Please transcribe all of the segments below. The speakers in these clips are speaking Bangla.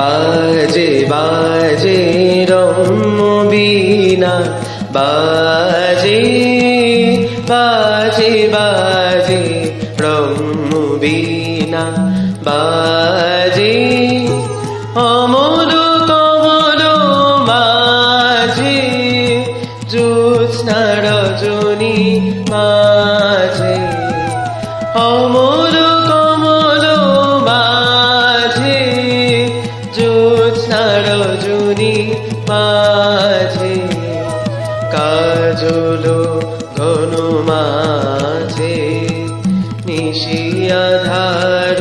বাজে বাজে রম্যবীণা বাজে বাজে বাজে রম্যবীণা বাজে অমল কমল মাঝে জ্যোৎস্না রজনী মাঝে অমল কমল মাঝে জ্যোৎস্না রজনী মাঝে কাজল ঘন মাঝে নিশি আধার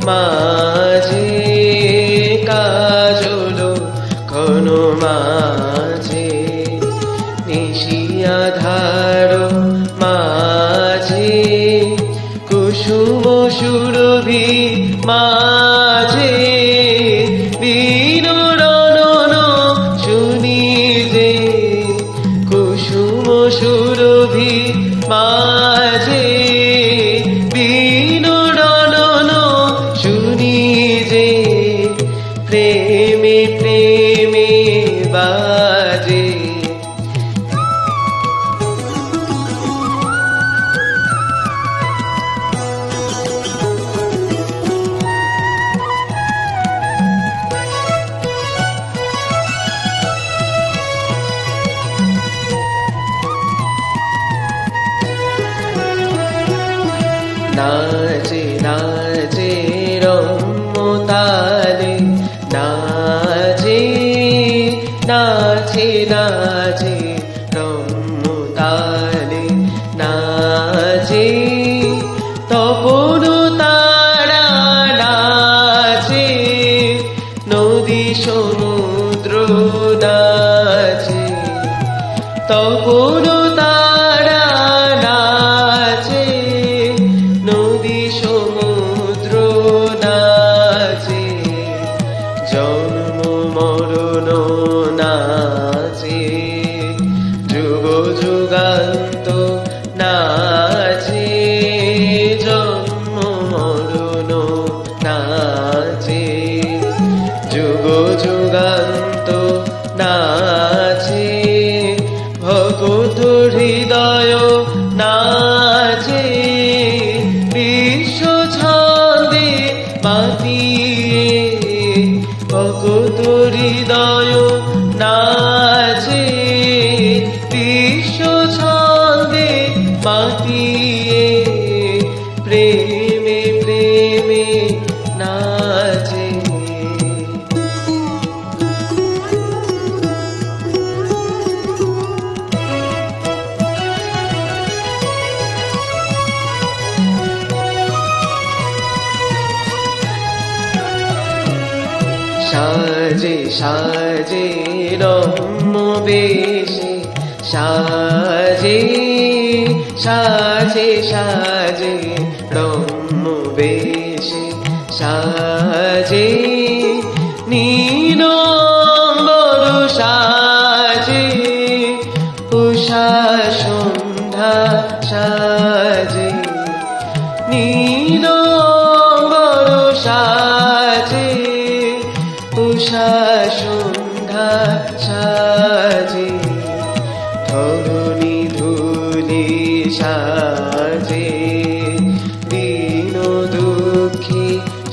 মাঝে কাজল ঘন মাঝে নিশি আধার মাঝে কুসুম সুরভি মাঝে বিনোরণ শুনি যে কুসুম সুরভি মাঝে বিনোরণ শুনি যে প্রেমে প্রেমে বাজে নাচে নাচে রম্যতালে নাচে নাচে নাচে রম্যতালে নাচে তপন তারা নাচে নদী সমুদ্র নাচে তপন তারা নাচে নদী সমুদ্র নাচে জন্ম মরণ নাচে যুগ যুগান্ত নাচে জন্ম মরণ নাচে যুগ যুগান্ত নাচে ভগত হৃদয় নাচে বিশ্ব ছন্দে মাতিয়ে ভগত হৃদয় নাচে বিশ্ব ছন্দে মাতিয়ে প্রেমে প্রেমে নাচে সাজে সাজে রম্য বেশে সাজে সাজে সাজে রম্য বেশে সাজে নীলম্বর সাজে উষা সন্ধ্যা সাজে নীলম্বর সাজে উষা সন্ধ্যা সাজে ধরণী ধূলি সাজে দীন দুঃখী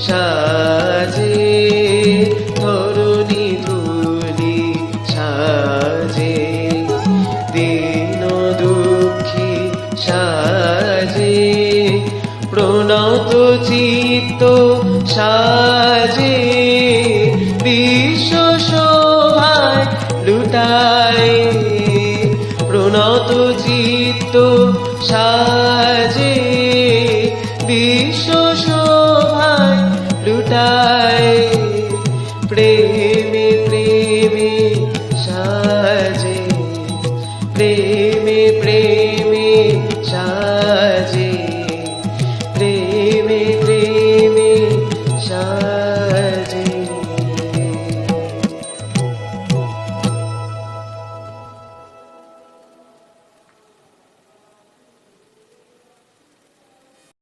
সাজে ধরণী ধূলি সাজে দীন দুঃখী সাজে প্রণত চিত্ত সাজে বিশ্ব শোভায় লুটায় প্রণত চিত্ত সাজে বিশ্ব শোভায় লুটায় প্রেমে প্রেমে সাজে প্রেমে প্রেমে